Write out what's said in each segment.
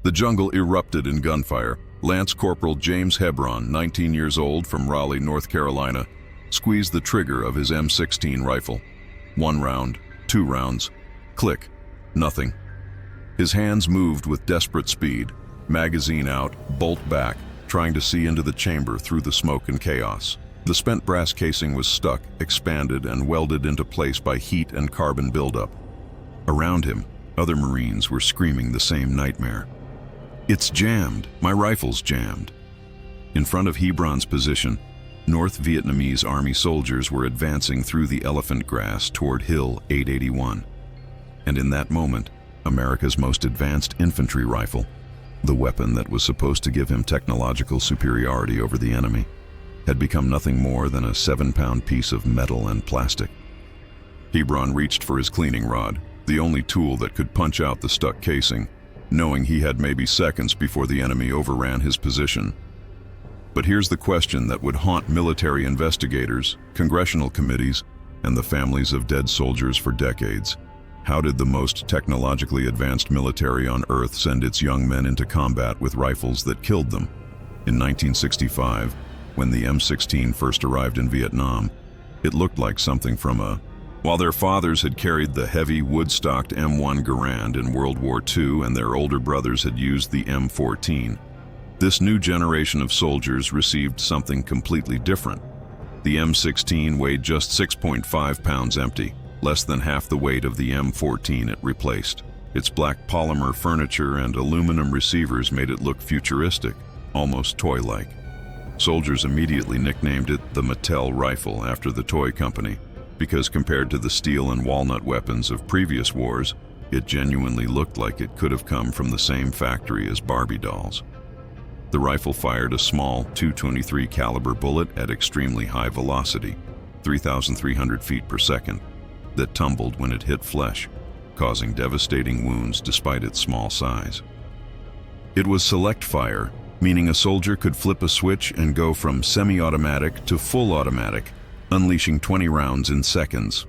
The jungle erupted in gunfire. Lance Corporal James Hebron, 19 years old, from Raleigh, North Carolina, squeezed the trigger of his M16 rifle. 1 round, 2 rounds, click, nothing. His hands moved with desperate speed, magazine out, bolt back, trying to see into the chamber through the smoke and chaos. The spent brass casing was stuck, expanded, and welded into place by heat and carbon buildup. Around him, other Marines were screaming the same nightmare. "It's jammed! My rifle's jammed!" In front of Hebron's position, North Vietnamese Army soldiers were advancing through the elephant grass toward Hill 881. And in that moment, America's most advanced infantry rifle, the weapon that was supposed to give him technological superiority over the enemy, had become nothing more than a 7-pound piece of metal and plastic. Hebron reached for his cleaning rod, the only tool that could punch out the stuck casing, knowing he had maybe seconds before the enemy overran his position. But here's the question that would haunt military investigators, congressional committees, and the families of dead soldiers for decades. How did the most technologically advanced military on Earth send its young men into combat with rifles that killed them? In 1965, when the M16 first arrived in Vietnam, it looked like something from While their fathers had carried the heavy wood-stocked M1 Garand in World War II and their older brothers had used the M14, this new generation of soldiers received something completely different. The M16 weighed just 6.5 pounds empty, less than half the weight of the M14 it replaced. Its black polymer furniture and aluminum receivers made it look futuristic, almost toy-like. Soldiers immediately nicknamed it the Mattel rifle after the toy company, because compared to the steel and walnut weapons of previous wars, it genuinely looked like it could have come from the same factory as Barbie dolls. The rifle fired a small .223 caliber bullet at extremely high velocity, 3,300 feet per second, that tumbled when it hit flesh, causing devastating wounds despite its small size. It was select fire, meaning a soldier could flip a switch and go from semi-automatic to full automatic, unleashing 20 rounds in seconds.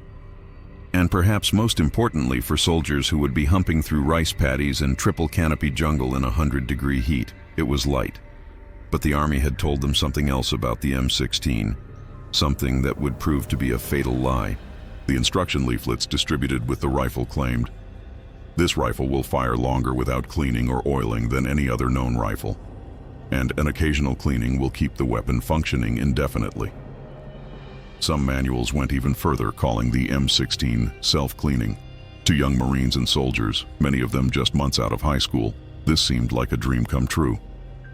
And perhaps most importantly for soldiers who would be humping through rice paddies and triple canopy jungle in 100-degree heat, it was light. But the Army had told them something else about the M16, something that would prove to be a fatal lie. The instruction leaflets distributed with the rifle claimed, "This rifle will fire longer without cleaning or oiling than any other known rifle, and an occasional cleaning will keep the weapon functioning indefinitely." Some manuals went even further, calling the M16 self-cleaning. To young Marines and soldiers, many of them just months out of high school, this seemed like a dream come true.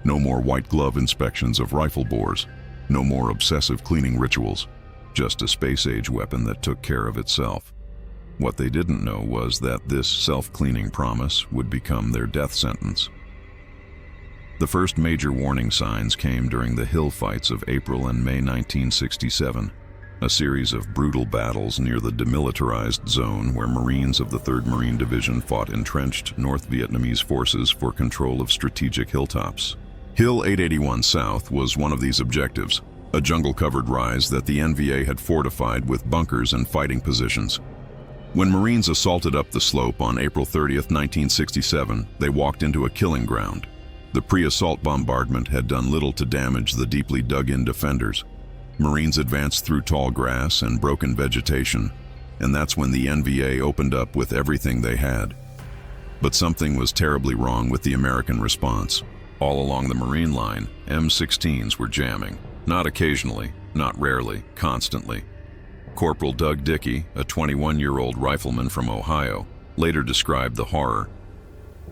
No more white glove inspections of rifle bores, no more obsessive cleaning rituals, just a space-age weapon that took care of itself. What they didn't know was that this self-cleaning promise would become their death sentence. The first major warning signs came during the hill fights of April and May 1967. A series of brutal battles near the demilitarized zone where Marines of the 3rd Marine Division fought entrenched North Vietnamese forces for control of strategic hilltops. Hill 881 South was one of these objectives, a jungle-covered rise that the NVA had fortified with bunkers and fighting positions. When Marines assaulted up the slope on April 30th, 1967, they walked into a killing ground. The pre-assault bombardment had done little to damage the deeply dug-in defenders. Marines advanced through tall grass and broken vegetation, and that's when the NVA opened up with everything they had. But something was terribly wrong with the American response. All along the Marine line, M16s were jamming. Not occasionally, not rarely, constantly. Corporal Doug Dickey, a 21-year-old rifleman from Ohio, later described the horror.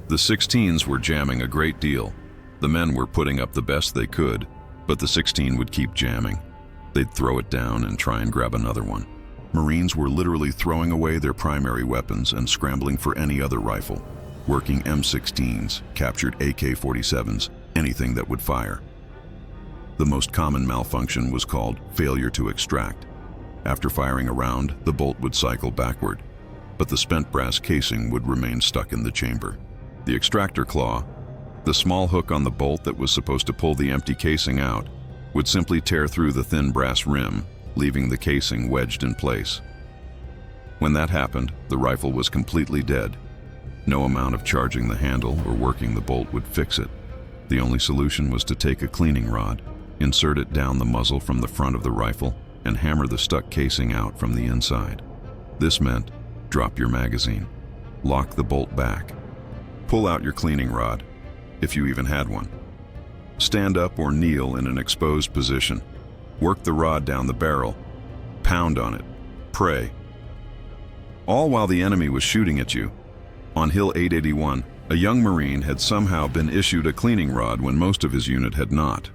The 16s were jamming a great deal. The men were putting up the best they could, but the 16 would keep jamming. They'd throw it down and try and grab another one. Marines were literally throwing away their primary weapons and scrambling for any other rifle. Working M16s, captured AK-47s, anything that would fire. The most common malfunction was called failure to extract. After firing a round, the bolt would cycle backward, but the spent brass casing would remain stuck in the chamber. The extractor claw, the small hook on the bolt that was supposed to pull the empty casing out, would simply tear through the thin brass rim, leaving the casing wedged in place. When that happened, the rifle was completely dead. No amount of charging the handle or working the bolt would fix it. The only solution was to take a cleaning rod, insert it down the muzzle from the front of the rifle, and hammer the stuck casing out from the inside. This meant drop your magazine, lock the bolt back, pull out your cleaning rod, if you even had one. Stand up or kneel in an exposed position, work the rod down the barrel, pound on it, pray. All while the enemy was shooting at you. On Hill 881, a young Marine had somehow been issued a cleaning rod when most of his unit had not.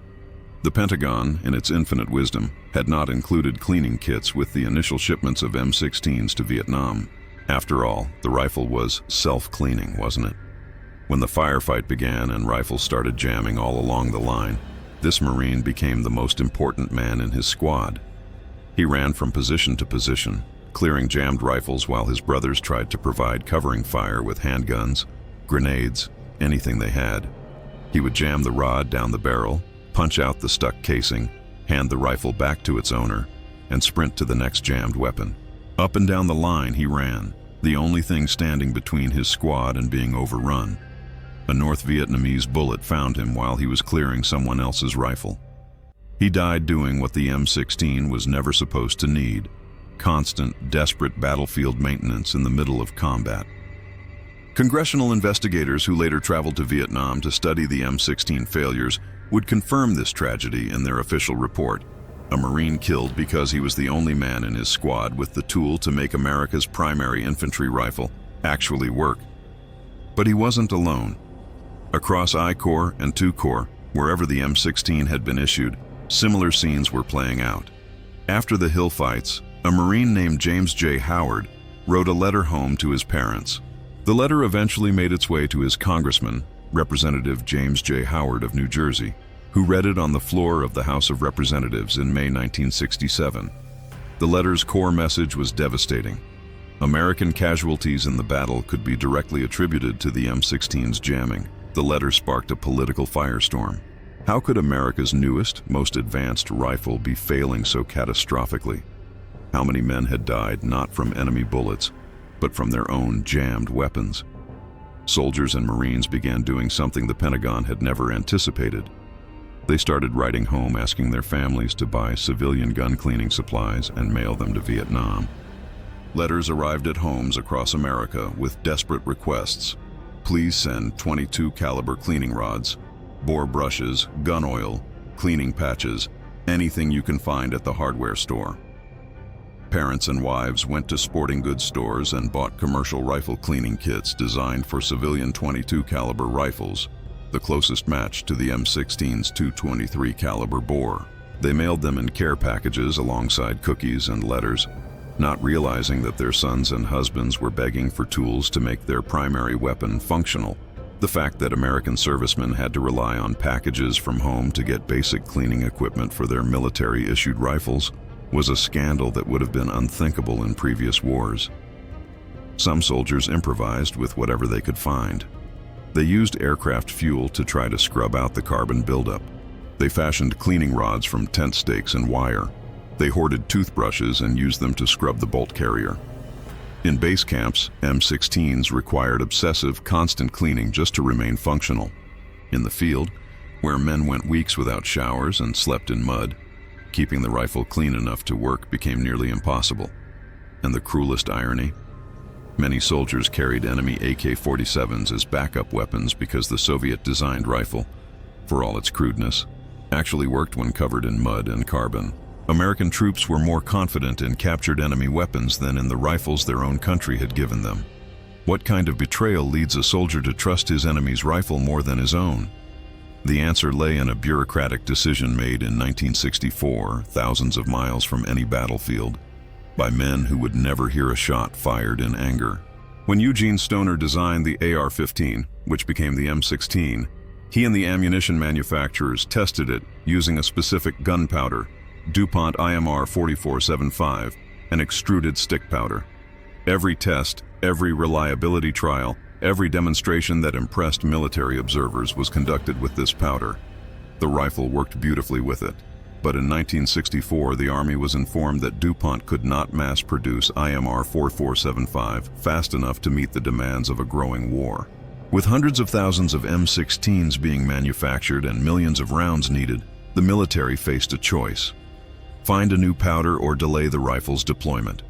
The Pentagon, in its infinite wisdom, had not included cleaning kits with the initial shipments of M16s to Vietnam. After all, the rifle was self-cleaning, wasn't it? When the firefight began and rifles started jamming all along the line, this Marine became the most important man in his squad. He ran from position to position, clearing jammed rifles while his brothers tried to provide covering fire with handguns, grenades, anything they had. He would jam the rod down the barrel, punch out the stuck casing, hand the rifle back to its owner, and sprint to the next jammed weapon. Up and down the line he ran, the only thing standing between his squad and being overrun. A North Vietnamese bullet found him while he was clearing someone else's rifle. He died doing what the M16 was never supposed to need: constant, desperate battlefield maintenance in the middle of combat. Congressional investigators who later traveled to Vietnam to study the M16 failures would confirm this tragedy in their official report. A Marine killed because he was the only man in his squad with the tool to make America's primary infantry rifle actually work. But he wasn't alone. Across I Corps and II Corps, wherever the M16 had been issued, similar scenes were playing out. After the hill fights, a Marine named James J. Howard wrote a letter home to his parents. The letter eventually made its way to his congressman, Representative James J. Howard of New Jersey, who read it on the floor of the House of Representatives in May 1967. The letter's core message was devastating. American casualties in the battle could be directly attributed to the M16's jamming. The letter sparked a political firestorm. How could America's newest, most advanced rifle be failing so catastrophically? How many men had died not from enemy bullets, but from their own jammed weapons? Soldiers and Marines began doing something the Pentagon had never anticipated. They started writing home asking their families to buy civilian gun cleaning supplies and mail them to Vietnam. Letters arrived at homes across America with desperate requests. Please send .22 caliber cleaning rods, bore brushes, gun oil, cleaning patches, anything you can find at the hardware store. Parents and wives went to sporting goods stores and bought commercial rifle cleaning kits designed for civilian .22 caliber rifles, the closest match to the M16's .223 caliber bore. They mailed them in care packages alongside cookies and letters, not realizing that their sons and husbands were begging for tools to make their primary weapon functional. The fact that American servicemen had to rely on packages from home to get basic cleaning equipment for their military-issued rifles was a scandal that would have been unthinkable in previous wars. Some soldiers improvised with whatever they could find. They used aircraft fuel to try to scrub out the carbon buildup. They fashioned cleaning rods from tent stakes and wire. They hoarded toothbrushes and used them to scrub the bolt carrier. In base camps, M16s required obsessive, constant cleaning just to remain functional. In the field, where men went weeks without showers and slept in mud, keeping the rifle clean enough to work became nearly impossible. And the cruelest irony? Many soldiers carried enemy AK-47s as backup weapons because the Soviet-designed rifle, for all its crudeness, actually worked when covered in mud and carbon. American troops were more confident in captured enemy weapons than in the rifles their own country had given them. What kind of betrayal leads a soldier to trust his enemy's rifle more than his own? The answer lay in a bureaucratic decision made in 1964, thousands of miles from any battlefield, by men who would never hear a shot fired in anger. When Eugene Stoner designed the AR-15, which became the M16, he and the ammunition manufacturers tested it using a specific gunpowder, DuPont IMR 4475, an extruded stick powder. Every test, every reliability trial, every demonstration that impressed military observers was conducted with this powder. The rifle worked beautifully with it. But in 1964, the Army was informed that DuPont could not mass-produce IMR 4475 fast enough to meet the demands of a growing war. With hundreds of thousands of M16s being manufactured and millions of rounds needed, the military faced a choice: find a new powder or delay the rifle's deployment.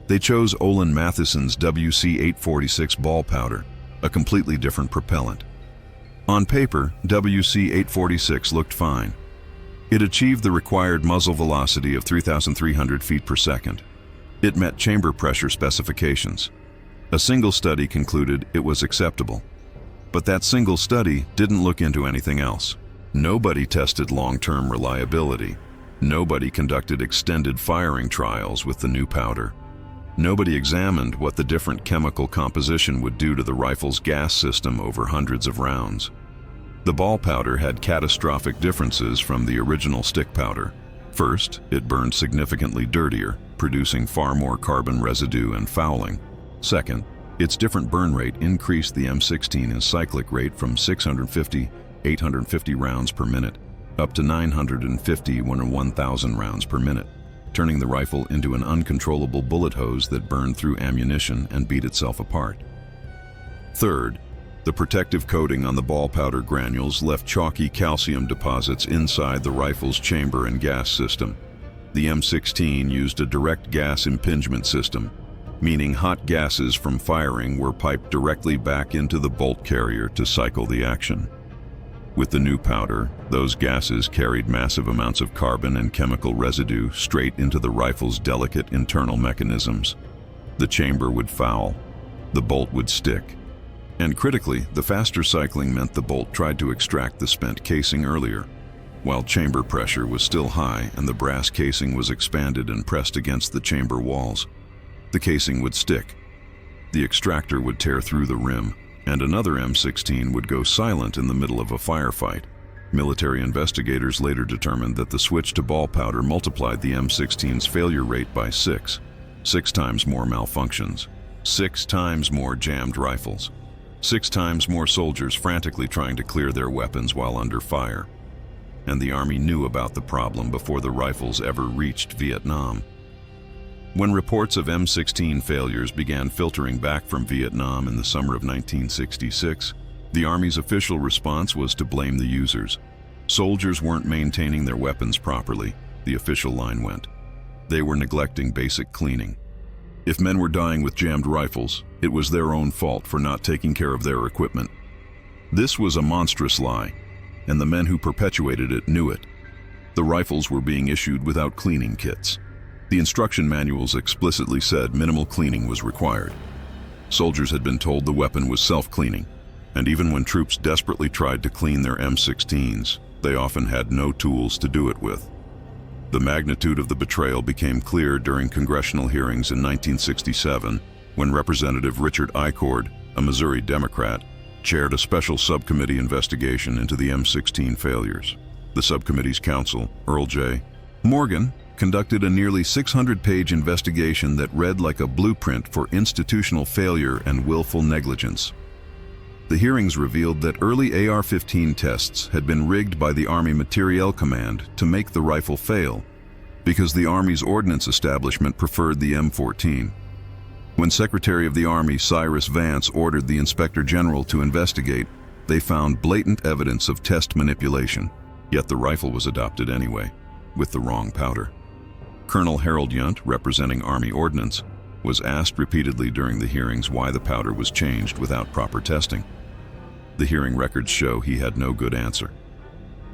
They chose Olin Matheson's WC-846 ball powder, a completely different propellant. On paper, WC-846 looked fine. It achieved the required muzzle velocity of 3,300 feet per second. It met chamber pressure specifications. A single study concluded it was acceptable. But that single study didn't look into anything else. Nobody tested long-term reliability. Nobody conducted extended firing trials with the new powder. Nobody examined what the different chemical composition would do to the rifle's gas system over hundreds of rounds. The ball powder had catastrophic differences from the original stick powder. First, it burned significantly dirtier, producing far more carbon residue and fouling. Second, its different burn rate increased the M16 in cyclic rate from 850 rounds per minute, up to 950 when 1,000 rounds per minute, turning the rifle into an uncontrollable bullet hose that burned through ammunition and beat itself apart. Third, the protective coating on the ball powder granules left chalky calcium deposits inside the rifle's chamber and gas system. The M16 used a direct gas impingement system, meaning hot gases from firing were piped directly back into the bolt carrier to cycle the action. With the new powder, those gases carried massive amounts of carbon and chemical residue straight into the rifle's delicate internal mechanisms. The chamber would foul, the bolt would stick. And critically, the faster cycling meant the bolt tried to extract the spent casing earlier. While chamber pressure was still high and the brass casing was expanded and pressed against the chamber walls, the casing would stick. The extractor would tear through the rim, and another M16 would go silent in the middle of a firefight. Military investigators later determined that the switch to ball powder multiplied the M16's failure rate by 6 times more malfunctions, 6 times more jammed rifles, 6 times more soldiers frantically trying to clear their weapons while under fire. And the Army knew about the problem before the rifles ever reached Vietnam. When reports of M16 failures began filtering back from Vietnam in the summer of 1966, the Army's official response was to blame the users. Soldiers weren't maintaining their weapons properly, the official line went. They were neglecting basic cleaning. If men were dying with jammed rifles, it was their own fault for not taking care of their equipment. This was a monstrous lie, and the men who perpetuated it knew it. The rifles were being issued without cleaning kits. The instruction manuals explicitly said minimal cleaning was required. Soldiers had been told the weapon was self-cleaning, and even when troops desperately tried to clean their M16s, they often had no tools to do it with. The magnitude of the betrayal became clear during congressional hearings in 1967, when Representative Richard Icord, a Missouri Democrat, chaired a special subcommittee investigation into the M16 failures. The subcommittee's counsel, Earl J. Morgan, conducted a nearly 600-page investigation that read like a blueprint for institutional failure and willful negligence. The hearings revealed that early AR-15 tests had been rigged by the Army Materiel Command to make the rifle fail, because the Army's ordnance establishment preferred the M14. When Secretary of the Army Cyrus Vance ordered the Inspector General to investigate, they found blatant evidence of test manipulation, yet the rifle was adopted anyway, with the wrong powder. Colonel Harold Yunt, representing Army Ordnance, was asked repeatedly during the hearings why the powder was changed without proper testing. The hearing records show he had no good answer.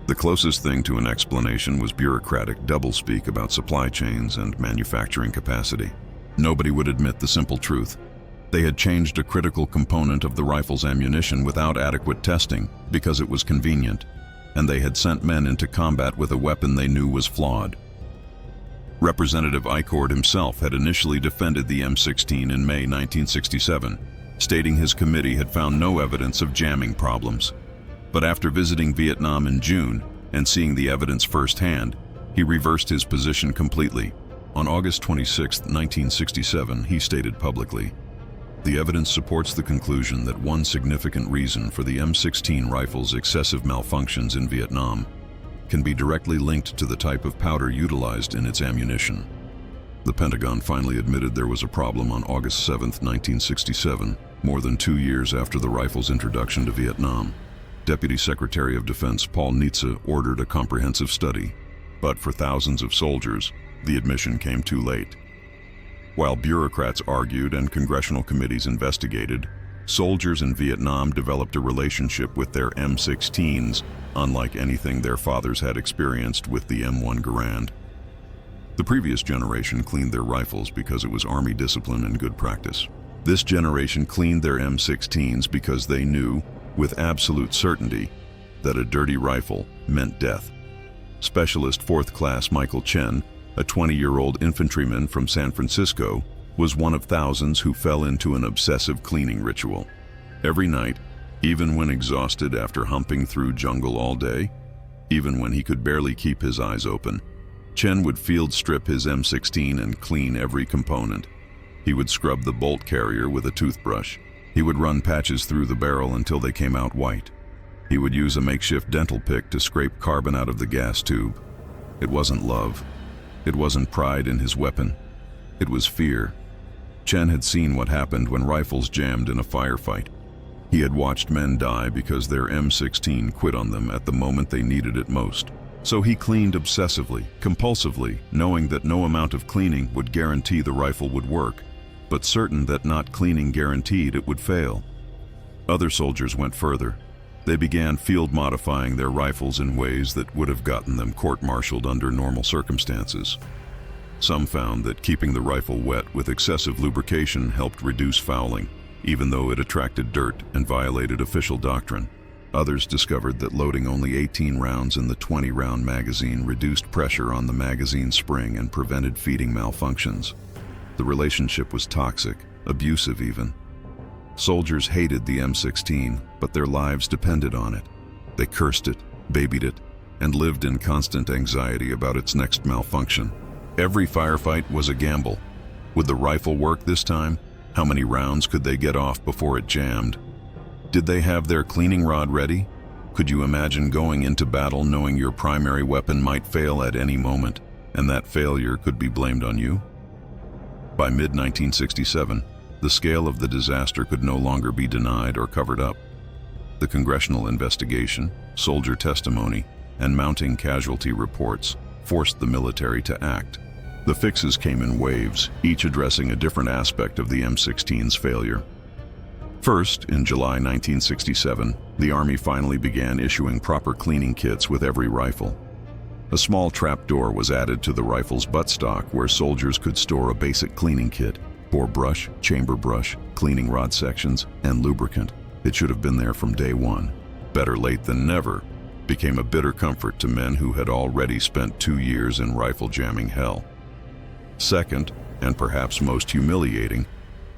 The closest thing to an explanation was bureaucratic doublespeak about supply chains and manufacturing capacity. Nobody would admit the simple truth. They had changed a critical component of the rifle's ammunition without adequate testing because it was convenient, and they had sent men into combat with a weapon they knew was flawed. Representative Icord himself had initially defended the M16 in May 1967, stating his committee had found no evidence of jamming problems. But after visiting Vietnam in June and seeing the evidence firsthand, he reversed his position completely. On August 26, 1967, he stated publicly, "The evidence supports the conclusion that one significant reason for the M16 rifle's excessive malfunctions in Vietnam can be directly linked to the type of powder utilized in its ammunition. The Pentagon finally admitted there was a problem on August 7, 1967, more than 2 years after the rifle's introduction to Vietnam. Deputy Secretary of Defense Paul Nitze ordered a comprehensive study, but for thousands of soldiers, the admission came too late. While bureaucrats argued and congressional committees investigated, soldiers in Vietnam developed a relationship with their M16s, unlike anything their fathers had experienced with the M1 Garand. The previous generation cleaned their rifles because it was Army discipline and good practice. This generation cleaned their M16s because they knew, with absolute certainty, that a dirty rifle meant death. Specialist 4th Class Michael Chen, a 20-year-old infantryman from San Francisco, was one of thousands who fell into an obsessive cleaning ritual. Every night, even when exhausted after humping through jungle all day, even when he could barely keep his eyes open, Chen would field strip his M16 and clean every component. He would scrub the bolt carrier with a toothbrush. He would run patches through the barrel until they came out white. He would use a makeshift dental pick to scrape carbon out of the gas tube. It wasn't love. It wasn't pride in his weapon. It was fear. Chen had seen what happened when rifles jammed in a firefight. He had watched men die because their M16 quit on them at the moment they needed it most. So he cleaned obsessively, compulsively, knowing that no amount of cleaning would guarantee the rifle would work, but certain that not cleaning guaranteed it would fail. Other soldiers went further. They began field modifying their rifles in ways that would have gotten them court-martialed under normal circumstances. Some found that keeping the rifle wet with excessive lubrication helped reduce fouling, even though it attracted dirt and violated official doctrine. Others discovered that loading only 18 rounds in the 20-round magazine reduced pressure on the magazine spring and prevented feeding malfunctions. The relationship was toxic, abusive even. Soldiers hated the M16, but their lives depended on it. They cursed it, babied it, and lived in constant anxiety about its next malfunction. Every firefight was a gamble. Would the rifle work this time? How many rounds could they get off before it jammed? Did they have their cleaning rod ready? Could you imagine going into battle knowing your primary weapon might fail at any moment, and that failure could be blamed on you? By mid-1967, the scale of the disaster could no longer be denied or covered up. The congressional investigation, soldier testimony, and mounting casualty reports forced the military to act. The fixes came in waves, each addressing a different aspect of the M16's failure. First, in July 1967, the Army finally began issuing proper cleaning kits with every rifle. A small trapdoor was added to the rifle's buttstock where soldiers could store a basic cleaning kit: bore brush, chamber brush, cleaning rod sections, and lubricant. It should have been there from day one. Better late than never became a bitter comfort to men who had already spent 2 years in rifle jamming hell. Second, and perhaps most humiliating,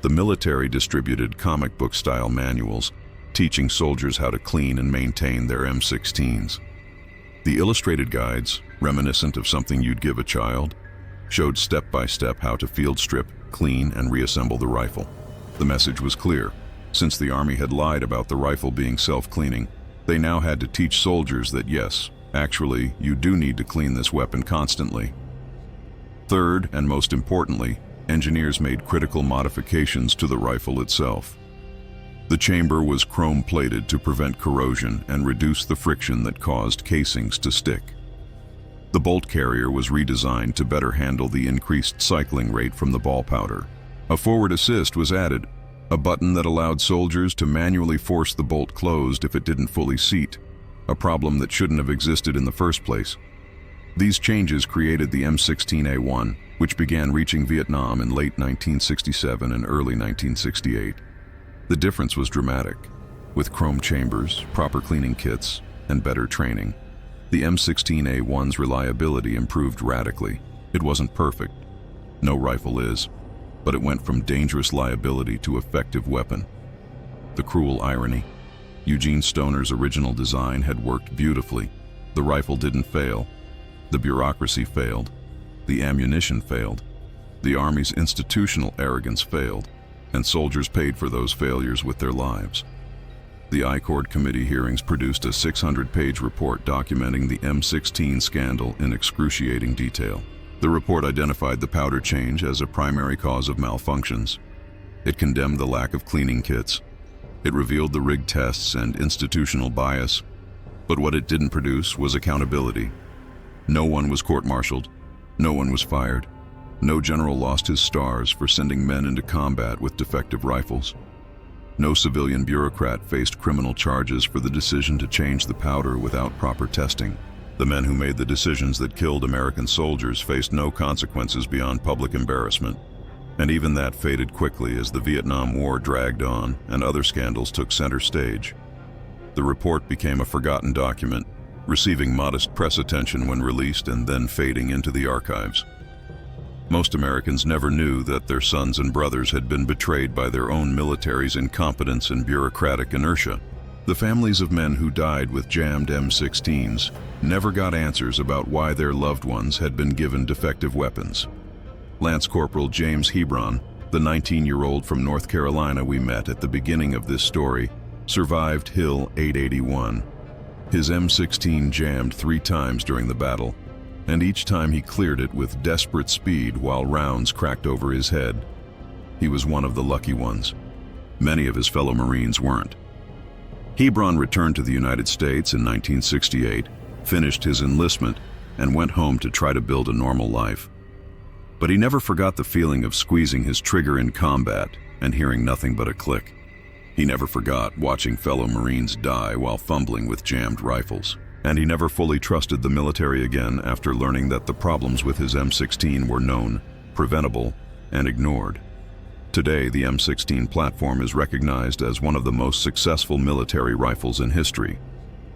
the military distributed comic book-style manuals teaching soldiers how to clean and maintain their M16s. The illustrated guides, reminiscent of something you'd give a child, showed step-by-step how to field strip, clean, and reassemble the rifle. The message was clear. Since the Army had lied about the rifle being self-cleaning, they now had to teach soldiers that yes, actually, you do need to clean this weapon constantly. Third, and most importantly, engineers made critical modifications to the rifle itself. The chamber was chrome-plated to prevent corrosion and reduce the friction that caused casings to stick. The bolt carrier was redesigned to better handle the increased cycling rate from the ball powder. A forward assist was added, a button that allowed soldiers to manually force the bolt closed if it didn't fully seat, a problem that shouldn't have existed in the first place. These changes created the M16A1, which began reaching Vietnam in late 1967 and early 1968. The difference was dramatic. With chrome chambers, proper cleaning kits, and better training, the M16A1's reliability improved radically. It wasn't perfect. No rifle is. But it went from dangerous liability to effective weapon. The cruel irony. Eugene Stoner's original design had worked beautifully. The rifle didn't fail. The bureaucracy failed. The ammunition failed. The Army's institutional arrogance failed, and soldiers paid for those failures with their lives. The I-Court committee hearings produced a 600-page report documenting the M16 scandal in excruciating detail. The report identified the powder change as a primary cause of malfunctions. It condemned the lack of cleaning kits. It revealed the rigged tests and institutional bias. But what it didn't produce was accountability. No one was court-martialed. No one was fired. No general lost his stars for sending men into combat with defective rifles. No civilian bureaucrat faced criminal charges for the decision to change the powder without proper testing. The men who made the decisions that killed American soldiers faced no consequences beyond public embarrassment. And even that faded quickly as the Vietnam War dragged on and other scandals took center stage. The report became a forgotten document, receiving modest press attention when released and then fading into the archives. Most Americans never knew that their sons and brothers had been betrayed by their own military's incompetence and bureaucratic inertia. The families of men who died with jammed M16s never got answers about why their loved ones had been given defective weapons. Lance Corporal James Hebron, the 19-year-old from North Carolina we met at the beginning of this story, survived Hill 881. His M16 jammed 3 times during the battle, and each time he cleared it with desperate speed while rounds cracked over his head. He was one of the lucky ones. Many of his fellow Marines weren't. Hebron returned to the United States in 1968, finished his enlistment, and went home to try to build a normal life. But he never forgot the feeling of squeezing his trigger in combat and hearing nothing but a click. He never forgot watching fellow Marines die while fumbling with jammed rifles. And he never fully trusted the military again after learning that the problems with his M16 were known, preventable, and ignored. Today, the M16 platform is recognized as one of the most successful military rifles in history.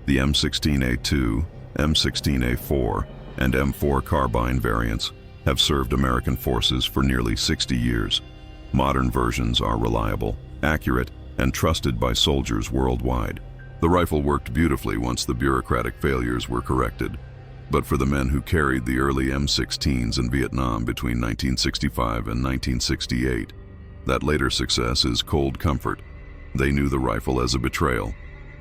The M16A2, M16A4, and M4 carbine variants have served American forces for nearly 60 years. Modern versions are reliable, accurate, and trusted by soldiers worldwide. The rifle worked beautifully once the bureaucratic failures were corrected. But for the men who carried the early M16s in Vietnam between 1965 and 1968, that later success is cold comfort. They knew the rifle as a betrayal,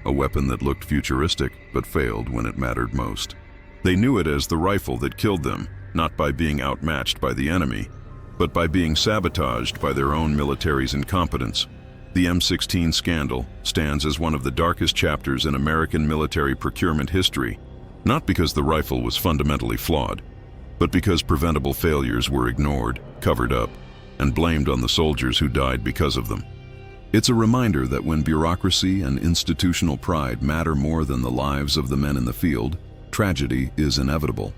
a weapon that looked futuristic but failed when it mattered most. They knew it as the rifle that killed them, not by being outmatched by the enemy, but by being sabotaged by their own military's incompetence. The M16 scandal stands as one of the darkest chapters in American military procurement history, not because the rifle was fundamentally flawed, but because preventable failures were ignored, covered up, and blamed on the soldiers who died because of them. It's a reminder that when bureaucracy and institutional pride matter more than the lives of the men in the field, tragedy is inevitable.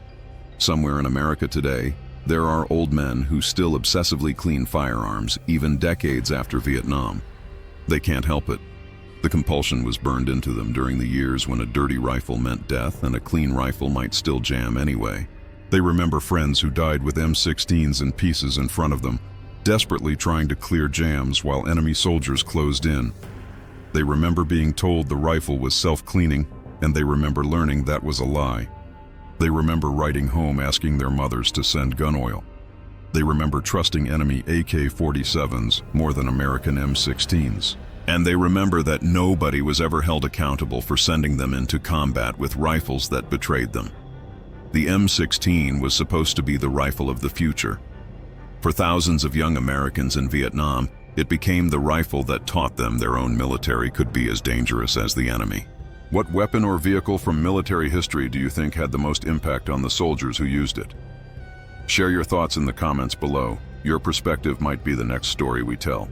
Somewhere in America today, there are old men who still obsessively clean firearms even decades after Vietnam. They can't help it. The compulsion was burned into them during the years when a dirty rifle meant death and a clean rifle might still jam anyway. They remember friends who died with M16s in pieces in front of them, desperately trying to clear jams while enemy soldiers closed in. They remember being told the rifle was self-cleaning, and they remember learning that was a lie. They remember writing home asking their mothers to send gun oil. They remember trusting enemy AK-47s more than American M16s. And they remember that nobody was ever held accountable for sending them into combat with rifles that betrayed them. The M16 was supposed to be the rifle of the future. For thousands of young Americans in Vietnam, it became the rifle that taught them their own military could be as dangerous as the enemy. What weapon or vehicle from military history do you think had the most impact on the soldiers who used it? Share your thoughts in the comments below. Your perspective might be the next story we tell.